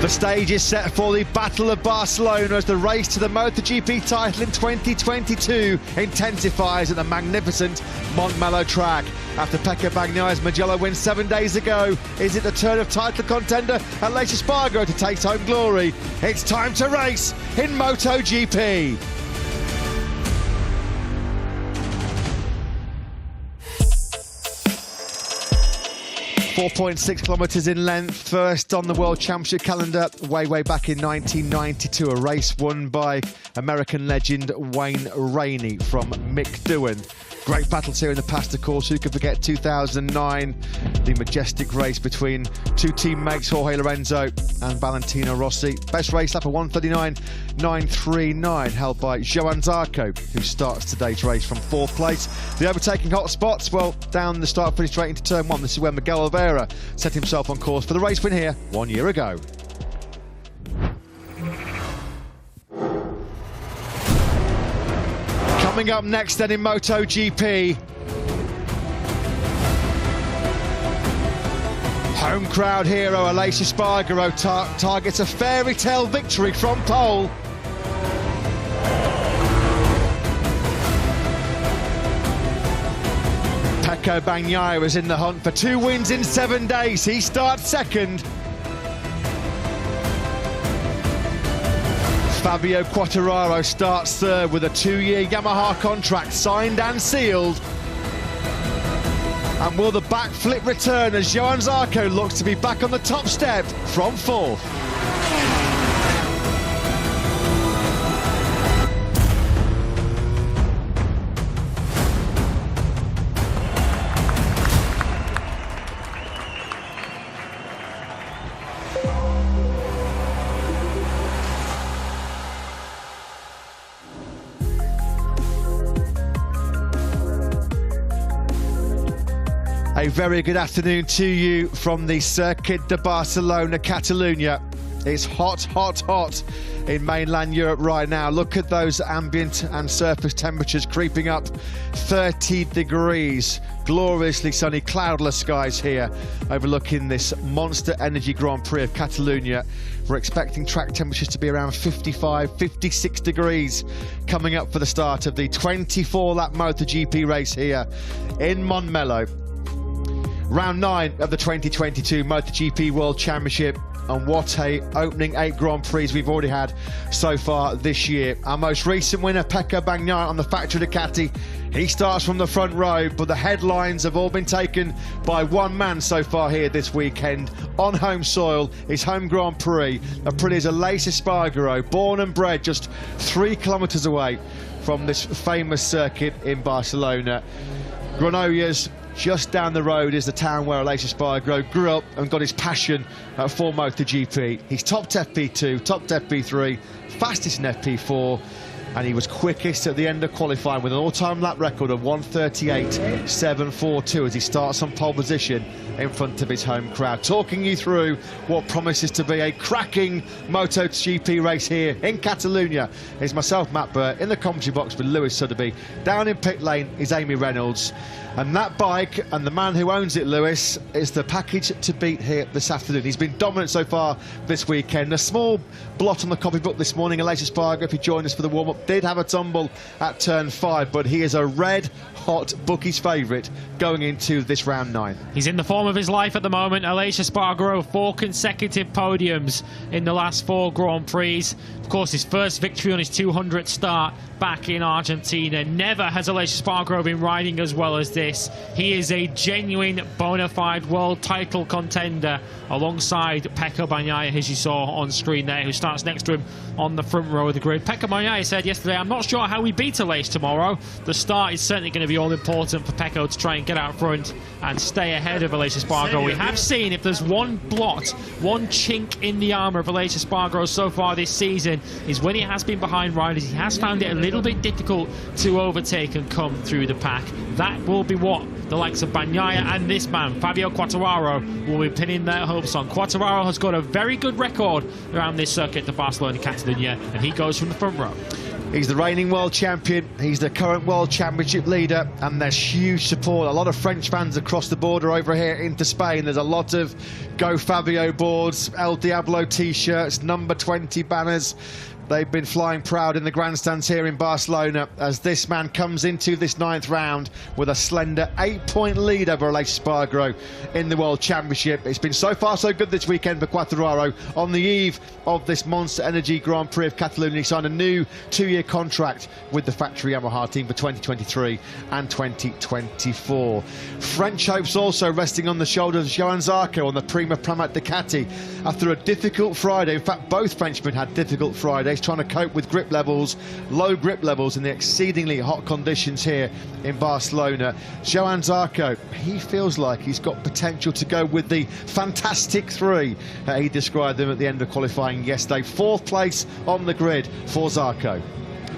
The stage is set for the Battle of Barcelona as the race to the MotoGP title in 2022 intensifies at the magnificent Montmello track. After Pecco Bagnaia's Mugello win 7 days ago, is it the turn of title contender Aleix Espargaro to take home glory? It's time to race in MotoGP. 4.6 kilometres in length, first on the World Championship calendar way back in 1992, a race won by American legend Wayne Rainey from Mick Doohan. Great battles here in the past, of course. Who could forget 2009, the majestic race between two teammates, Jorge Lorenzo and Valentino Rossi. Best race lap of 1:39.939, held by Johan Zarco, who starts today's race from fourth place. The overtaking hot spots, well, down the start finish straight into turn one. This is where Miguel Oliveira set himself on course for the race win here 1 year ago. Coming up next then in MotoGP, home crowd hero Aleix Espargaro targets a fairy tale victory from pole. Pecco Bagnaia is in the hunt for 2 wins in 7 days. He starts second. Fabio Quartararo starts third with a 2-year Yamaha contract signed and sealed. And will the backflip return as Johan Zarco looks to be back on the top step from fourth? A very good afternoon to you from the Circuit de Barcelona, Catalunya. It's hot, hot, hot in mainland Europe right now. Look at those ambient and surface temperatures creeping up. 30 degrees, gloriously sunny, cloudless skies here overlooking this Monster Energy Grand Prix of Catalunya. We're expecting track temperatures to be around 55, 56 degrees coming up for the start of the 24-lap MotoGP race here in Montmello. Round 9 of the 2022 MotoGP World Championship, and what a opening 8 Grand Prix we've already had so far this year. Our most recent winner, Pecco Bagnaia on the factory Ducati, he starts from the front row, but the headlines have all been taken by one man so far here this weekend on home soil, his home Grand Prix. A pretty is Aleix Espargaro, born and bred just 3 kilometres away from this famous circuit in Barcelona. Granollers, just down the road, is the town where Aleix Espargaro grew up and got his passion for MotoGP. He's topped FP2, topped FP3, fastest in FP4, and he was quickest at the end of qualifying with an all-time lap record of 1:38.742 as he starts on pole position in front of his home crowd. Talking you through what promises to be a cracking MotoGP race here in Catalunya is myself, Matt Burt, in the commentary box with Lewis Sotheby. Down in pit lane is Amy Reynolds. And that bike, and the man who owns it, Lewis, is the package to beat here this afternoon. He's been dominant so far this weekend. A small blot on the copybook this morning. Aleix Espargaro, if he joined us for the warm-up, did have a tumble at turn 5, but he is a red-hot bookies favourite going into this round 9. He's in the form of his life at the moment. Aleix Espargaro, 4 consecutive podiums in the last 4 Grand Prix. Of course, his first victory on his 200th start back in Argentina. Never has Aleix Espargaro been riding as well as this. He is a genuine bona fide world title contender alongside Pecco Bagnaia, as you saw on screen there, who starts next to him on the front row of the grid. Pecco Bagnaia said yesterday, "I'm not sure how we beat Aleix tomorrow. The start is certainly going to be all important for Pecco to try and get out front and stay ahead of Aleix Espargaro." We have seen, if there's one blot, one chink in the armour of Aleix Espargaro so far this season, is when he has been behind riders. He has found it a little bit difficult to overtake and come through the pack. That will be what the likes of Bagnaia and this man, Fabio Quartararo, will be pinning their hopes on. Quartararo has got a very good record around this circuit, the Barcelona Catalunya, and he goes from the front row. He's the reigning world champion, he's the current world championship leader, and there's huge support. A lot of French fans across the border over here into Spain. There's a lot of Go Fabio boards, El Diablo t-shirts, number 20 banners. They've been flying proud in the grandstands here in Barcelona as this man comes into this 9th round with a slender 8-point lead over Aleix Espargaro in the World Championship. It's been so far so good this weekend for Quartararo. On the eve of this Monster Energy Grand Prix of Catalonia, he signed a new 2-year contract with the factory Yamaha team for 2023 and 2024. French hopes also resting on the shoulders of Johann Zarco on the Prima Pramac Ducati after a difficult Friday. In fact, both Frenchmen had difficult Fridays, trying to cope with grip levels, low grip levels in the exceedingly hot conditions here in Barcelona. Johann Zarco, he feels like he's got potential to go with the Fantastic Three. He described them at the end of qualifying yesterday. 4th place on the grid for Zarco.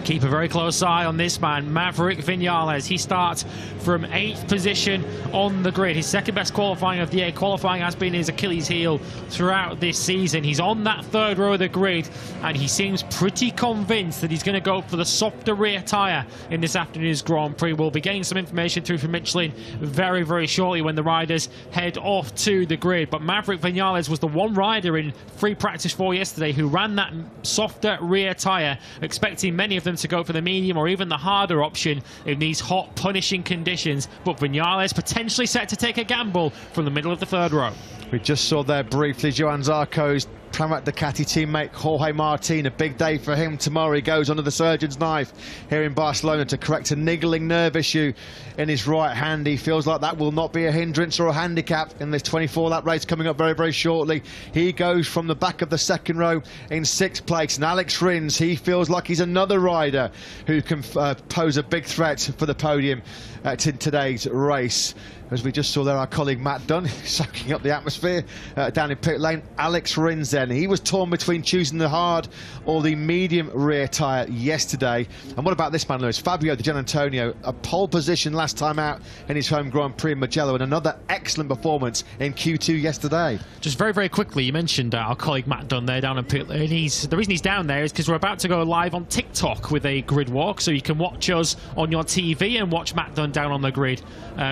Keep a very close eye on this man, Maverick Vinales. He starts from 8th position on the grid. His second best qualifying of the year. Qualifying has been his Achilles heel throughout this season. He's on that 3rd row of the grid, and he seems pretty convinced that he's going to go for the softer rear tyre in this afternoon's Grand Prix. We'll be getting some information through from Michelin very, very shortly when the riders head off to the grid. But Maverick Vinales was the one rider in free practice 4 yesterday who ran that softer rear tyre, expecting many of them to go for the medium or even the harder option in these hot, punishing conditions. But Vinales potentially set to take a gamble from the middle of the 3rd row. We just saw there briefly Johann Zarco's Pramac Ducati teammate Jorge Martin. A big day for him tomorrow. He goes under the surgeon's knife here in Barcelona to correct a niggling nerve issue in his right hand. He feels like that will not be a hindrance or a handicap in this 24-lap race coming up very, very shortly. He goes from the back of the 2nd row in 6th place. And Alex Rins, he feels like he's another rider who can pose a big threat for the podium in today's race. As we just saw there, our colleague Matt Dunn soaking up the atmosphere down in pit lane. Alex Rins then, he was torn between choosing the hard or the medium rear tyre yesterday. And what about this man, Lewis? Fabio Di Giannantonio, a pole position last time out in his home Grand Prix in Mugello, and another excellent performance in Q2 yesterday. Just very, very quickly, you mentioned our colleague Matt Dunn there down in pit lane. The reason he's down there is because we're about to go live on TikTok with a grid walk, so you can watch us on your TV and watch Matt Dunn down on the grid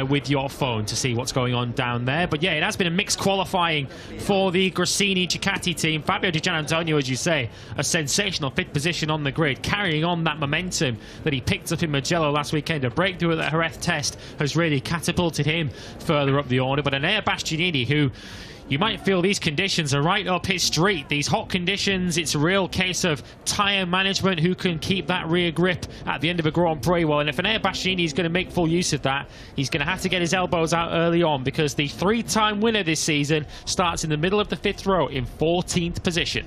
with your phone to see what's going on down there. But yeah, it has been a mixed qualifying for the Gresini Ducati team. Fabio Di Giannantonio, as you say, a sensational 5th position on the grid, carrying on that momentum that he picked up in Mugello last weekend. A breakthrough at the Jerez test has really catapulted him further up the order. But Enea Bastianini, who you might feel these conditions are right up his street. These hot conditions, it's a real case of tyre management, who can keep that rear grip at the end of a Grand Prix. Well, and if Enea Bastianini is going to make full use of that, he's going to have to get his elbows out early on, because the 3-time winner this season starts in the middle of the 5th row in 14th position.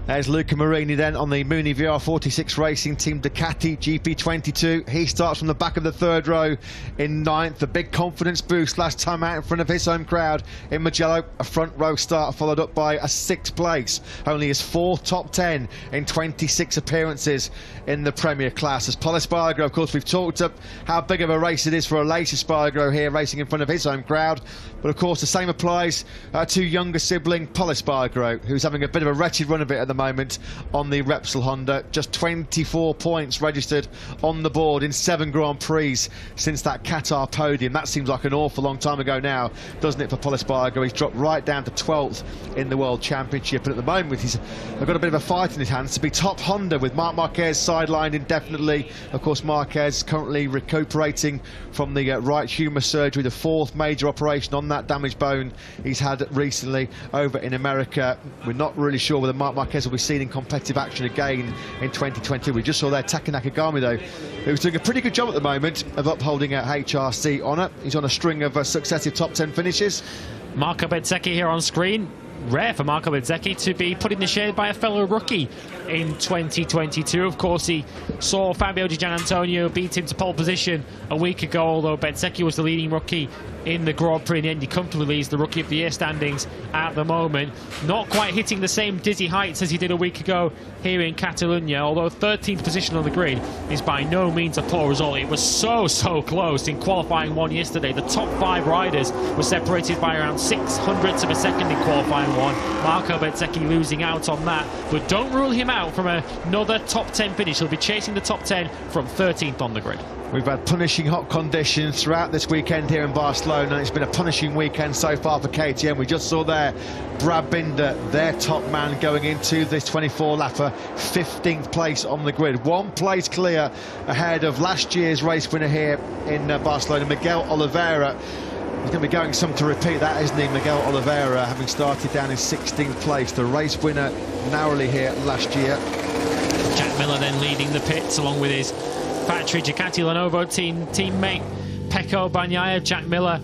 There's Luca Marini then on the Muni VR46 Racing Team Ducati GP22. He starts from the back of the 3rd row in 9th. A big confidence boost last time out in front of his home crowd in Mugello. A front row start followed up by a 6th place. Only his 4th top 10 in 26 appearances in the Premier class. As Pol Espargaro, of course, we've talked up how big of a race it is for Aleix Espargaro here racing in front of his home crowd. But of course the same applies to younger sibling Pol Espargaro, who's having a bit of a wretched run of it at the moment on the Repsol Honda. Just 24 points registered on the board in 7 Grand Prix since that Qatar podium. That seems like an awful long time ago now, doesn't it, for Pol Espargaro? He's dropped right down to 12th in the World Championship, and at the moment he's got a bit of a fight in his hands to be top Honda, with Marc Marquez sidelined indefinitely. Of course, Marquez currently recuperating from the right humerus surgery, the 4th major operation on that damaged bone he's had recently over in America. We're not really sure whether Marc Marquez will be seen in competitive action again in 2020. We just saw there Taka Nakagami, though, who's doing a pretty good job at the moment of upholding a HRC honour. He's on a string of successive top 10 finishes. Marco Bezzecchi here on screen. Rare for Marco Bezzecchi to be put in the shade by a fellow rookie in 2022. Of course, he saw Fabio Di Giannantonio beat him to pole position a week ago, although Bezzecchi was the leading rookie in the Grand Prix. In the end, he comfortably leads the Rookie of the Year standings at the moment. Not quite hitting the same dizzy heights as he did a week ago here in Catalonia, although 13th position on the grid is by no means a poor result. It was so close in qualifying 1 yesterday. The top 5 riders were separated by around 600ths of a second in qualifying one. Marco Bezzecchi losing out on that, but don't rule him out from another top 10 finish. He'll be chasing the top 10 from 13th on the grid. We've had punishing hot conditions throughout this weekend here in Barcelona. It's been a punishing weekend so far for KTM. We just saw there Brad Binder, their top man, going into this 24-lapper, 15th place on the grid. 1 place clear ahead of last year's race winner here in Barcelona, Miguel Oliveira. He's going to be going some to repeat that, isn't he? Miguel Oliveira, having started down in 16th place, the race winner narrowly here last year. Jack Miller then leading the pits along with his factory Ducati Lenovo teammate Pecco Bagnaia. Jack Miller,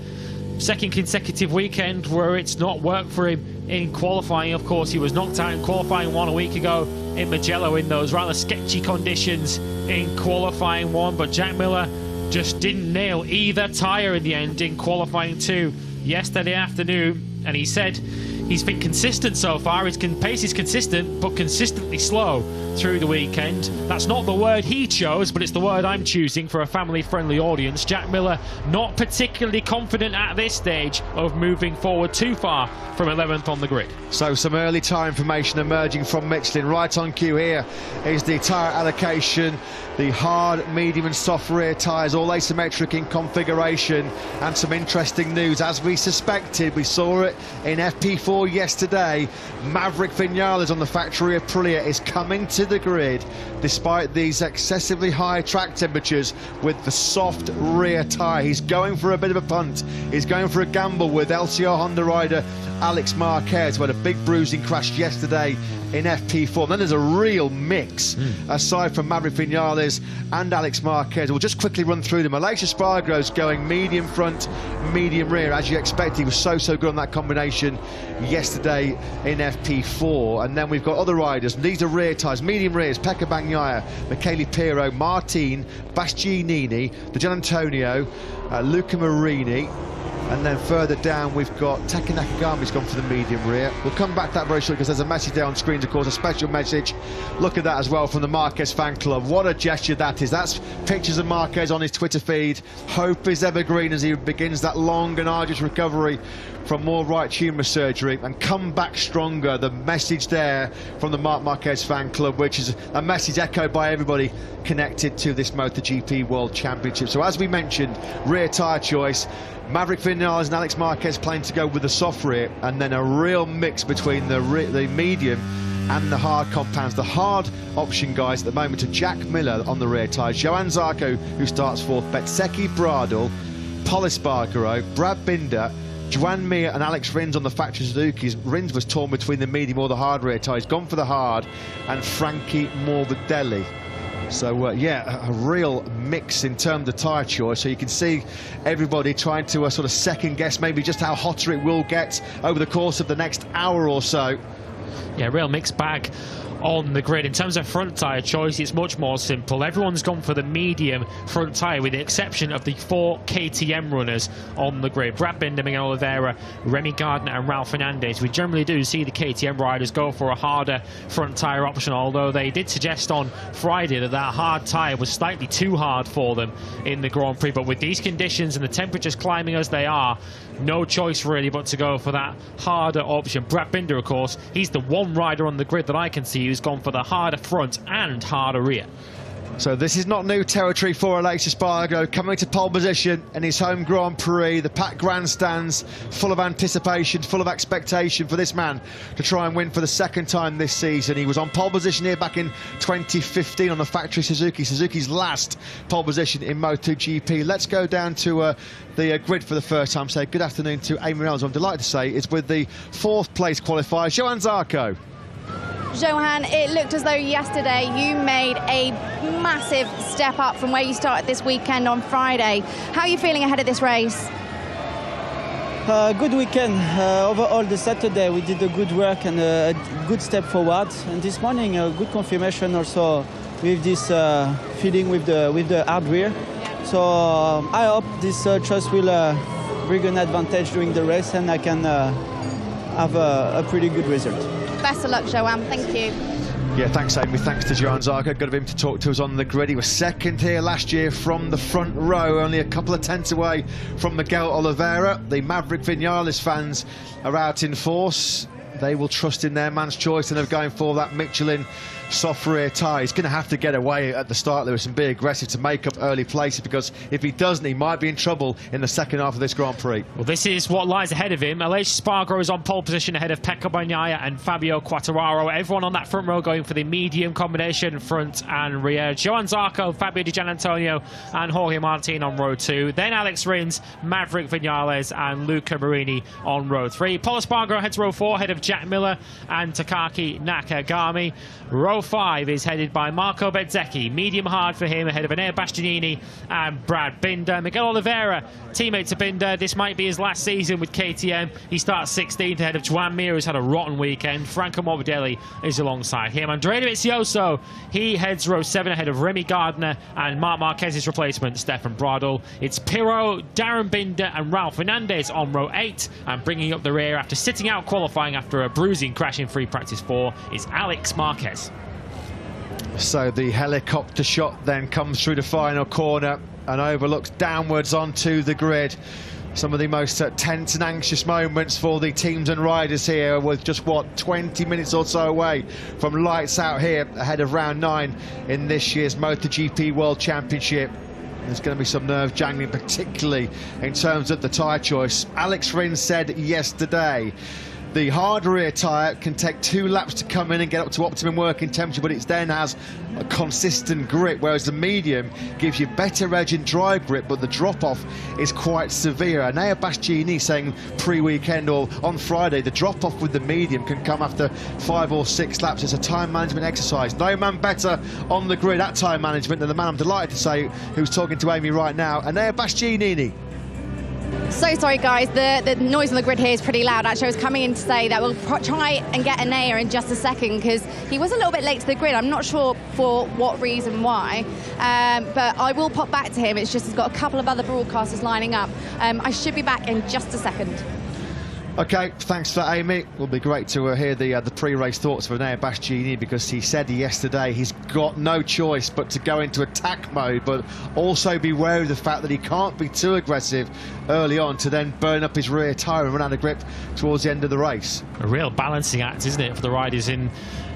second consecutive weekend where it's not worked for him in qualifying. Of course, he was knocked out in qualifying 1 a week ago in Mugello in those rather sketchy conditions in qualifying 1, but Jack Miller just didn't nail either tyre in the end in qualifying 2 yesterday afternoon, and he said he's been consistent so far. His pace is consistent, but consistently slow through the weekend. That's not the word he chose, but it's the word I'm choosing for a family-friendly audience. Jack Miller not particularly confident at this stage of moving forward too far from 11th on the grid. So some early tyre information emerging from Michelin. Right on cue here is the tyre allocation. The hard, medium and soft rear tyres, all asymmetric in configuration, and some interesting news. As we suspected, we saw it in FP4 yesterday. Maverick Vinales on the factory Aprilia is coming to the grid despite these excessively high track temperatures with the soft rear tyre. He's going for a bit of a punt. He's going for a gamble with LCR Honda rider Alex Marquez, who had a big bruising crash yesterday in FP4. And then there's a real mix aside from Maverick Vinales and Alex Marquez. We'll just quickly run through them. Aleix Espargaro's going medium front, medium rear, as you expect. He was so good on that combination yesterday in FP4. And then we've got other riders. These are rear tyres, medium rears: Pecco Bagnaia, Michele Pirro, Martin, Bastianini, the Gian Antonio, Luca Marini. And then further down we've got Taka Nakagami's gone for the medium rear. We'll come back to that very shortly because there's a message there on screens, of course, a special message. Look at that as well from the Marquez fan club. What a gesture that is. That's pictures of Marquez on his Twitter feed. Hope is evergreen as he begins that long and arduous recovery from more right humerus surgery and come back stronger. The message there from the Marc Marquez fan club, which is a message echoed by everybody connected to this MotoGP World Championship. So as we mentioned, rear tyre choice, Maverick Vinales and Alex Marquez playing to go with the soft rear, and then a real mix between the medium and the hard compounds. The hard option guys at the moment are Jack Miller on the rear tyres, Johann Zarco, who starts fourth, Bezzecchi, Bradl, Pol Espargaro, Brad Binder, Joan Mir and Alex Rins on the factory Suzuki's. Rins was torn between the medium or the hard rear tyres, gone for the hard, and Frankie Morbidelli. So yeah, a real mix in terms of tyre choice. So you can see everybody trying to sort of second guess maybe just how hotter it will get over the course of the next hour or so. Yeah, real mixed bag on the grid. In terms of front tyre choice, it's much more simple. Everyone's gone for the medium front tyre with the exception of the 4 KTM runners on the grid: Brad Binder, Miguel Oliveira, Remy Gardner and Ralph Fernandez. We generally do see the KTM riders go for a harder front tyre option, although they did suggest on Friday that that hard tyre was slightly too hard for them in the Grand Prix. But with these conditions and the temperatures climbing as they are, no choice really but to go for that harder option. Brad Binder, of course, he's the one rider on the grid that I can see who's gone for the harder front and harder rear. So this is not new territory for Aleix Espargaro, coming to pole position in his home Grand Prix. The packed grandstands full of anticipation, full of expectation for this man to try and win for the second time this season. He was on pole position here back in 2015 on the factory Suzuki, Suzuki's last pole position in MotoGP. Let's go down to the grid for the first time. Say good afternoon to Amy Reynolds. I'm delighted to say is with the 4th place qualifier, Johann Zarco. Johan, it looked as though yesterday you made a massive step up from where you started this weekend on Friday. How are you feeling ahead of this race? Good weekend. Overall, the Saturday we did a good work and a good step forward. And this morning, a good confirmation also with this feeling with the hard rear. So I hope this choice will bring an advantage during the race and I can have a pretty good result. Best of luck, Johan. Thank you. Yeah, thanks, Amy. Thanks to Johann Zarco. Good of him to talk to us on the grid. He was second here last year from the front row, only a couple of tenths away from Miguel Oliveira. The Maverick Vinales fans are out in force. they will trust in their man's choice and of going for that Michelin soft rear tyre. He's going to have to get away at the start, Lewis, and be aggressive to make up early places, because if he doesn't, he might be in trouble in the second half of this Grand Prix. Well, this is what lies ahead of him. Aleix Espargaro is on pole position ahead of Pecco Bagnaia and Fabio Quartararo. Everyone on that front row going for the medium combination, front and rear. Johann Zarco, Fabio Di Giannantonio and Jorge Martin on row 2. Then Alex Rins, Maverick Vinales and Luca Marini on row 3. Pol Espargaro heads row 4 ahead of Jack Miller and Takaki Nakagami. Row 5 is headed by Marco Bezzecchi. Medium hard for him ahead of Enea Bastianini and Brad Binder. Miguel Oliveira, teammate to Binder. This might be his last season with KTM. He starts 16th ahead of Joan Mir, who's had a rotten weekend. Franco Morbidelli is alongside him. Andrea Dovizioso, he heads row 7 ahead of Remy Gardner and Marc Marquez's replacement, Stefan Bradl. It's Pirro, Darren Binder and Ralph Fernandez on row 8. And bringing up the rear after sitting out qualifying after a bruising crash in free practice 4 is Alex Marquez. So the helicopter shot then comes through the final corner and overlooks downwards onto the grid. Some of the most tense and anxious moments for the teams and riders here, with just, what, 20 minutes or so away from lights out here ahead of round 9 in this year's MotoGP World Championship. There's going to be some nerve jangling, particularly in terms of the tyre choice. Alex Rins said yesterday the hard rear tyre can take 2 laps to come in and get up to optimum working temperature, but it then has a consistent grip, whereas the medium gives you better edge and drive grip, but the drop-off is quite severe. Enea Bastianini saying pre-weekend or on Friday, the drop-off with the medium can come after 5 or 6 laps. It's a time management exercise. No man better on the grid at time management than the man I'm delighted to say who's talking to Amy right now, Enea Bastianini. So sorry guys, the noise on the grid here is pretty loud. Actually, I was coming in to say that we'll try and get Enea in just a second, because he was a little bit late to the grid. I'm not sure for what reason why, but I will pop back to him. It's just he's got a couple of other broadcasters lining up. I should be back in just a second. Okay, thanks for that, Amy. It will be great to hear the pre-race thoughts of Enea Bastianini, because he said yesterday he's got no choice but to go into attack mode, but also be wary of the fact that he can't be too aggressive early on to then burn up his rear tyre and run out of grip towards the end of the race. A real balancing act, isn't it, for the riders in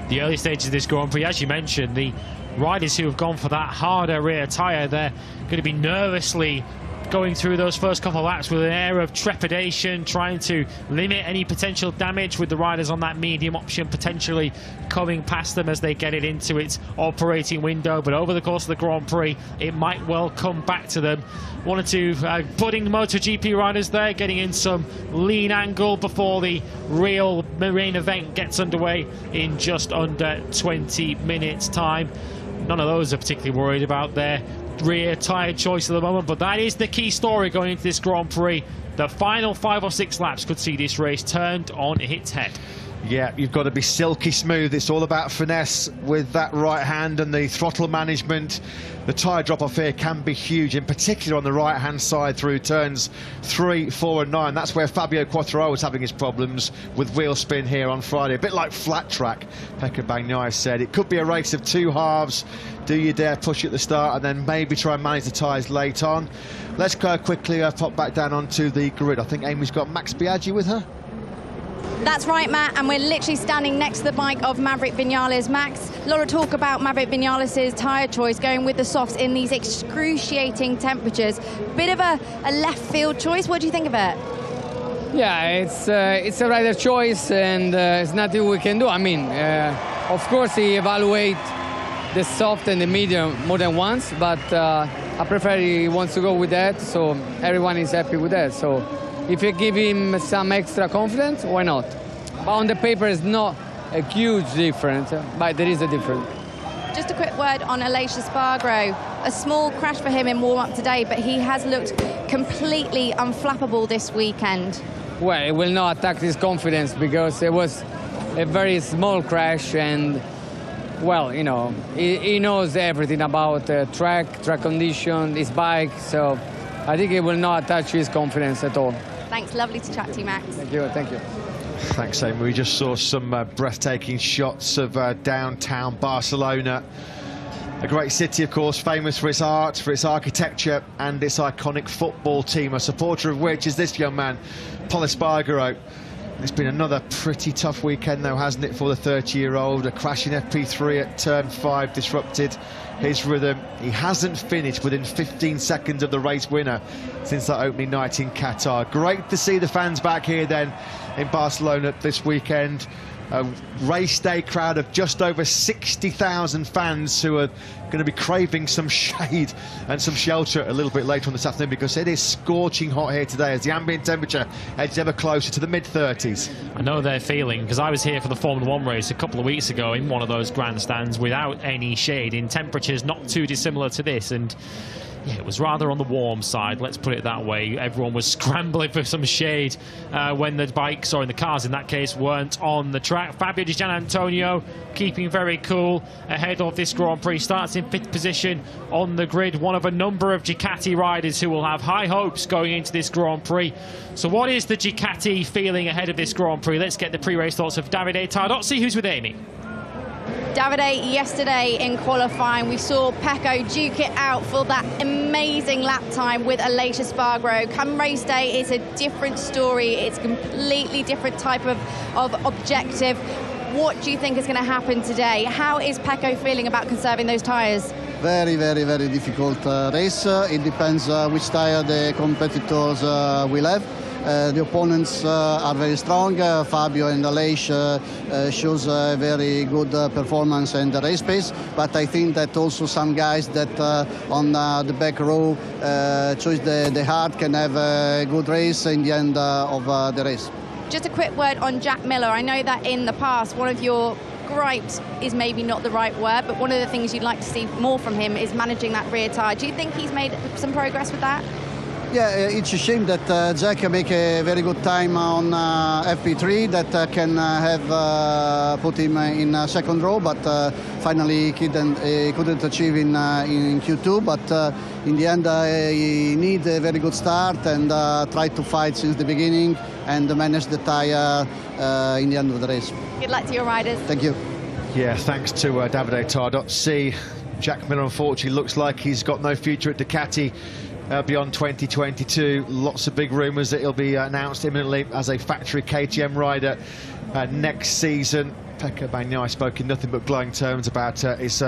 the early stages of this Grand Prix? As you mentioned, the riders who have gone for that harder rear tyre, they're going to be nervously going through those first couple of laps with an air of trepidation, trying to limit any potential damage, with the riders on that medium option potentially coming past them as they get it into its operating window. But over the course of the Grand Prix, it might well come back to them. One or two budding MotoGP riders there getting in some lean angle before the real main event gets underway in just under 20 minutes time. None of those are particularly worried about their rear tyre choice at the moment, but that is the key story going into this Grand Prix. The final 5 or 6 laps could see this race turned on its head. Yeah, you've got to be silky smooth. It's all about finesse with that right hand and the throttle management. The tyre drop-off here can be huge, in particular on the right-hand side through turns 3, 4 and 9. That's where Fabio Quartararo was having his problems with wheel spin here on Friday. A bit like flat track, Pecco Bagnaia said. It could be a race of 2 halves. Do you dare push at the start and then maybe try and manage the tyres late on? Let's go quickly pop back down onto the grid. I think Amy's got Max Biaggi with her. That's right, Matt, and we're literally standing next to the bike of Maverick Vinales. Max, a lot of talk about Maverick Vinales' tyre choice, going with the softs in these excruciating temperatures. Bit of a left field choice. What do you think of it? Yeah, it's a rider choice, and it's nothing we can do. I mean, of course, he evaluate the soft and the medium more than once, but I prefer he wants to go with that, so everyone is happy with that. So if you give him some extra confidence, why not? But on the paper, it's not a huge difference, but there is a difference. Just a quick word on Aleix Espargaro. A small crash for him in warm-up today, but he has looked completely unflappable this weekend. Well, it will not attack his confidence, because it was a very small crash, and well, you know, he knows everything about track condition, his bike, so I think it will not touch his confidence at all. Thanks, lovely to chat to you, Max. Thank you, thank you. Thanks, Amy. We just saw some breathtaking shots of downtown Barcelona. A great city, of course, famous for its art, for its architecture and its iconic football team, a supporter of which is this young man, Pol Espargaro. It's been another pretty tough weekend though, hasn't it, for the 30-year-old? A crash in FP3 at turn 5 disrupted his rhythm. He hasn't finished within 15 seconds of the race winner since that opening night in Qatar. Great to see the fans back here then in Barcelona this weekend. A race day crowd of just over 60,000 fans who are going to be craving some shade and some shelter a little bit later on this afternoon, because it is scorching hot here today as the ambient temperature edges ever closer to the mid-30s. I know they're feeling, because I was here for the Formula 1 race a couple of weeks ago in one of those grandstands without any shade, in temperatures not too dissimilar to this, and yeah, it was rather on the warm side, let's put it that way. Everyone was scrambling for some shade when the bikes, or in the cars in that case, weren't on the track. Fabio Di Gianantonio keeping very cool ahead of this Grand Prix. Starts in 5th position on the grid. One of a number of Ducati riders who will have high hopes going into this Grand Prix. So what is the Ducati feeling ahead of this Grand Prix? Let's get the pre-race thoughts of Davide Tardozzi, who's with Amy. Davide, yesterday in qualifying, we saw Pecco duke it out for that amazing lap time with Aleix Espargaro. Come race day, it's a different story. It's a completely different type of objective. What do you think is going to happen today? How is Pecco feeling about conserving those tyres? Very, very, very difficult race. It depends which tyre the competitors will have. The opponents are very strong. Fabio and Aleix shows a very good performance and the race pace, but I think that also some guys that on the back row choose the hard can have a good race in the end of the race. Just a quick word on Jack Miller. I know that in the past, one of your gripes is maybe not the right word, but one of the things you'd like to see more from him is managing that rear tyre. Do you think he's made some progress with that? Yeah, it's a shame that Jack make a very good time on FP3 that can have put him in second row, but finally he couldn't achieve in Q2. But in the end, he need a very good start and try to fight since the beginning and manage the tyre in the end of the race. Good luck to your riders. Thank you. Yeah, thanks to Davide Tardozzi. Jack Miller, unfortunately, looks like he's got no future at Ducati. Beyond 2022, lots of big rumours that he'll be announced imminently as a factory KTM rider next season. Pecco Bagnaia spoke in nothing but glowing terms about his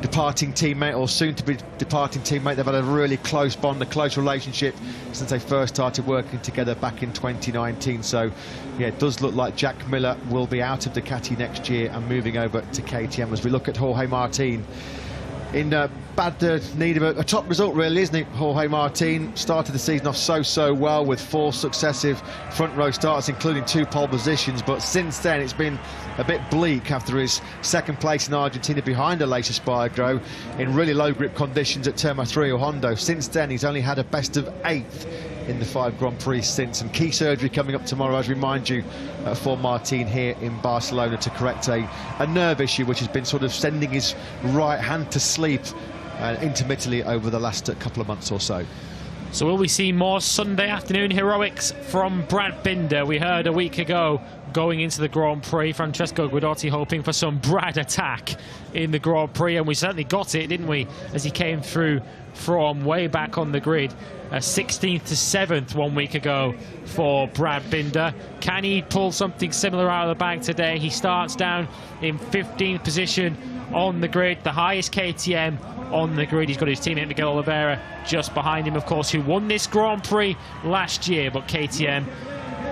departing teammate, or soon-to-be departing teammate. They've had a really close bond, a close relationship since they first started working together back in 2019. So, yeah, it does look like Jack Miller will be out of Ducati next year and moving over to KTM. As we look at Jorge Martin, in bad need of a top result, really, isn't it? Jorge Martin started the season off so well with 4 successive front row starts, including 2 pole positions, but since then it's been a bit bleak after his second place in Argentina behind Aleix Espargaro in really low grip conditions at Termo 3 or Hondo. Since then he's only had a best of 8th in the 5 Grand Prix since, and key surgery coming up tomorrow, as remind you, for Martin here in Barcelona to correct a nerve issue which has been sort of sending his right hand to sleep intermittently over the last couple of months or so. So will we see more Sunday afternoon heroics from Brad Binder? We heard a week ago, going into the Grand Prix, Francesco Guidotti hoping for some Brad attack in the Grand Prix, and we certainly got it, didn't we, as he came through from way back on the grid. 16th to 7th 1 week ago for Brad Binder. Can he pull something similar out of the bag today? He starts down in 15th position on the grid, the highest KTM on the grid. He's got his teammate Miguel Oliveira just behind him, of course, who won this Grand Prix last year, but KTM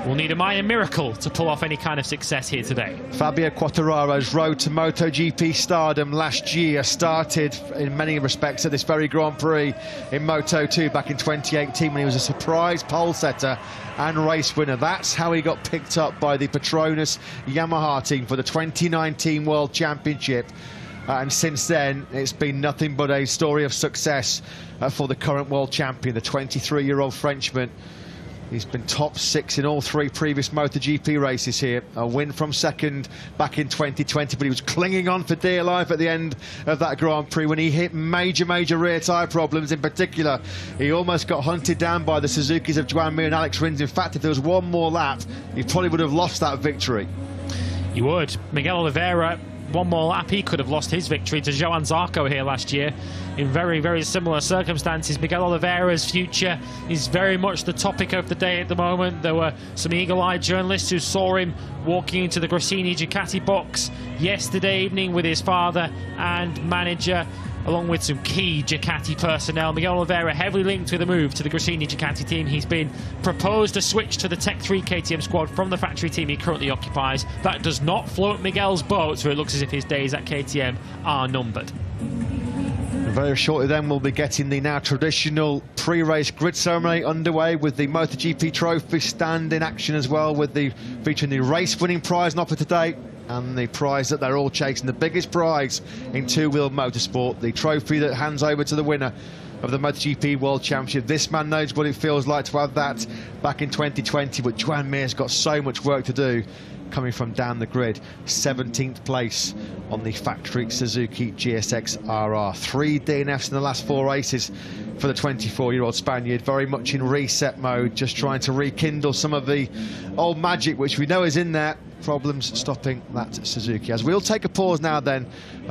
will need a Mayan miracle to pull off any kind of success here today. Fabio Quartararo's road to MotoGP stardom last year started in many respects at this very Grand Prix in Moto2 back in 2018 when he was a surprise pole setter and race winner. That's how he got picked up by the Petronas Yamaha team for the 2019 World Championship. And since then, it's been nothing but a story of success for the current world champion, the 23-year-old Frenchman. He's been top 6 in all 3 previous MotoGP races here. A win from second back in 2020, but he was clinging on for dear life at the end of that Grand Prix when he hit major rear tyre problems. In particular, he almost got hunted down by the Suzukis of Joan Mir and Alex Rins. In fact, if there was one more lap, he probably would have lost that victory. You would. Miguel Oliveira one more lap, he could have lost his victory to Johan Zarco here last year in very, very similar circumstances. Miguel Oliveira's future is very much the topic of the day at the moment. There were some eagle-eyed journalists who saw him walking into the Gresini Ducati box yesterday evening with his father and manager, along with some key Ducati personnel. Miguel Oliveira heavily linked with a move to the Gresini Ducati team. He's been proposed a switch to the Tech 3 KTM squad from the factory team he currently occupies. That does not float Miguel's boat, so it looks as if his days at KTM are numbered. Very shortly then we'll be getting the now traditional pre-race grid ceremony underway, with the MotoGP trophy stand in action as well, with the featuring the race winning prize on offer today, and the prize that they're all chasing, the biggest prize in two-wheel motorsport, the trophy that hands over to the winner of the MotoGP World Championship. This man knows what it feels like to have that back in 2020, but Joan Mir's got so much work to do coming from down the grid. 17th place on the factory Suzuki GSX RR. 3 DNFs in the last 4 races for the 24-year-old Spaniard, very much in reset mode, just trying to rekindle some of the old magic which we know is in there. Problems stopping that Suzuki. As we'll take a pause now then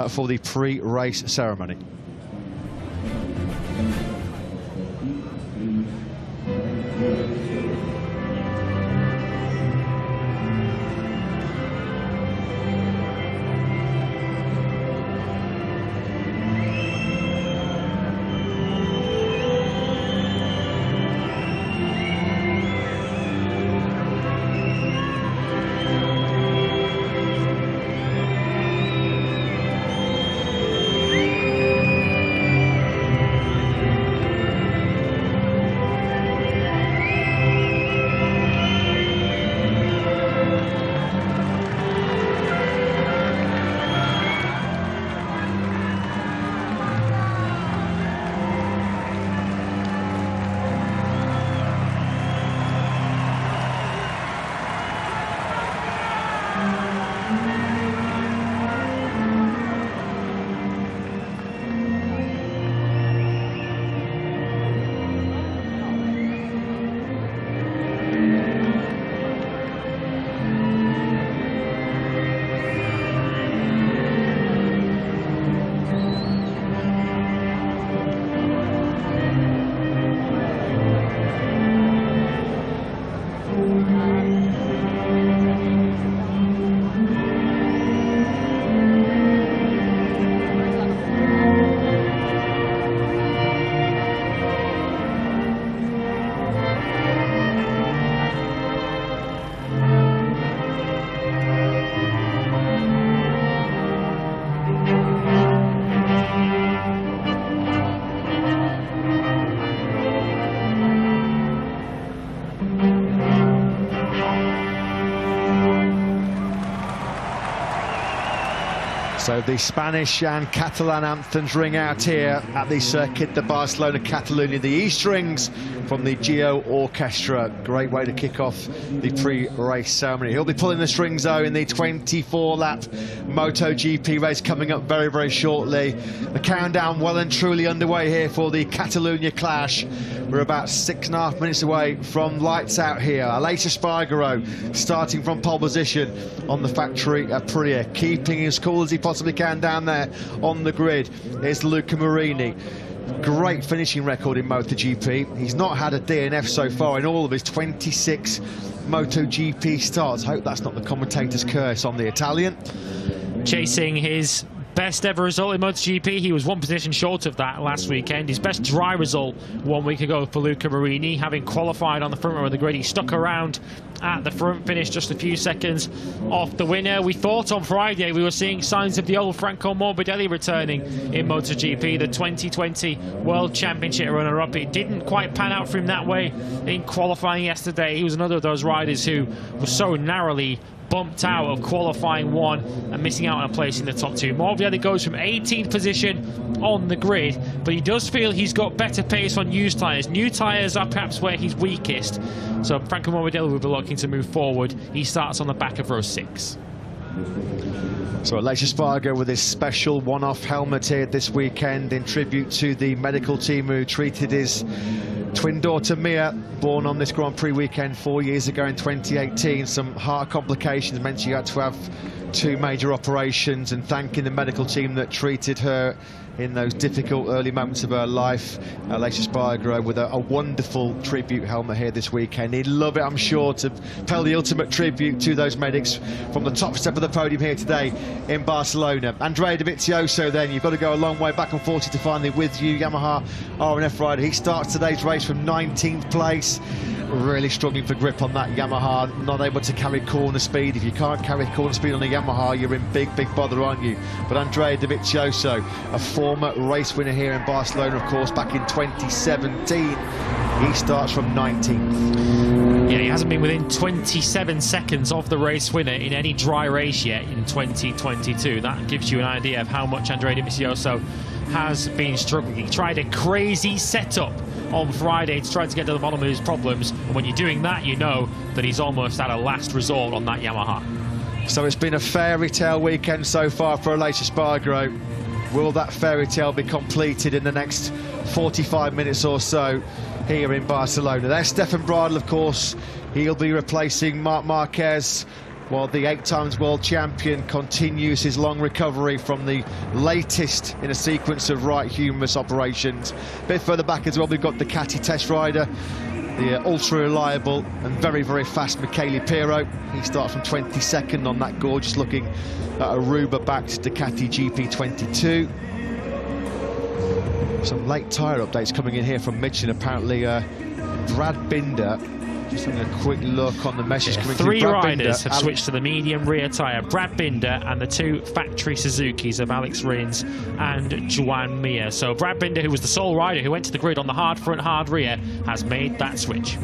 for the pre-race ceremony. So the Spanish and Catalan anthems ring out here at the Circuit de Barcelona, Catalonia. The E strings from the Geo Orchestra. Great way to kick off the pre-race ceremony. He'll be pulling the strings though in the 24-lap MotoGP race coming up very, very shortly. The countdown well and truly underway here for the Catalonia clash. We're about 6.5 minutes away from lights out here. Aleix Espargaro starting from pole position on the factory Aprilia, keeping as cool as he possibly can down there on the grid is Luca Marini. Great finishing record in MotoGP. He's not had a DNF so far in all of his 26 MotoGP starts. Hope that's not the commentator's curse on the Italian. Chasing his best ever result in MotoGP. He was one position short of that last weekend. His best dry result 1 week ago for Luca Marini, having qualified on the front row of the grid. He stuck around at the front, finished just a few seconds off the winner. We thought on Friday we were seeing signs of the old Franco Morbidelli returning in MotoGP, the 2020 World Championship runner-up. It didn't quite pan out for him that way in qualifying yesterday. He was another of those riders who was so narrowly bumped out of qualifying 1 and missing out on a place in the top 2. Morbidelli goes from 18th position on the grid, but he does feel he's got better pace on used tyres. New tyres are perhaps where he's weakest, so Franco Morbidelli will be looking to move forward. He starts on the back of row 6. So Aleix Espargaro with his special one-off helmet here this weekend in tribute to the medical team who treated his Twin daughter Mia, born on this Grand Prix weekend 4 years ago in 2018. Some heart complications meant she had to have 2 major operations, and thanking the medical team that treated her in those difficult early moments of her life. Aleix Espargaro with a wonderful tribute helmet here this weekend. He'd love it, I'm sure, to pay the ultimate tribute to those medics from the top step of the podium here today in Barcelona. Andrea Dovizioso, then, you've got to go a long way back and forth to finally with you, Yamaha R&F rider. He starts today's race from 19th place. Really struggling for grip on that Yamaha, not able to carry corner speed. If you can't carry corner speed on a Yamaha, you're in big bother, aren't you? But Andrea Dovizioso, a former race winner here in Barcelona, of course, back in 2017. He starts from 19th. Yeah, he hasn't been within 27 seconds of the race winner in any dry race yet in 2022. That gives you an idea of how much Andrea Dovizioso has been struggling. He tried a crazy setup on Friday to try to get to the bottom of his problems, and when you're doing that, you know that he's almost at a last resort on that Yamaha. So it's been a fairy tale weekend so far for Aleix Espargaro. Will that fairy tale be completed in the next 45 minutes or so here in Barcelona? There's Stefan Bradl, of course. He'll be replacing Marc Marquez, while the 8-times world champion continues his long recovery from the latest in a sequence of right humerus operations. A bit further back as well, we've got Ducati test rider, the ultra-reliable and very fast Michele Pirro. He starts from 22nd on that gorgeous-looking Aruba-backed Ducati GP22. Some late tyre updates coming in here from Michelin. Apparently, Brad Binder, just having a quick look on the message coming through. 3 riders have switched to the medium rear tyre. Brad Binder and the 2 factory Suzukis of Alex Rins and Joan Mir. So Brad Binder, who was the sole rider who went to the grid on the hard front, hard rear, has made that switch.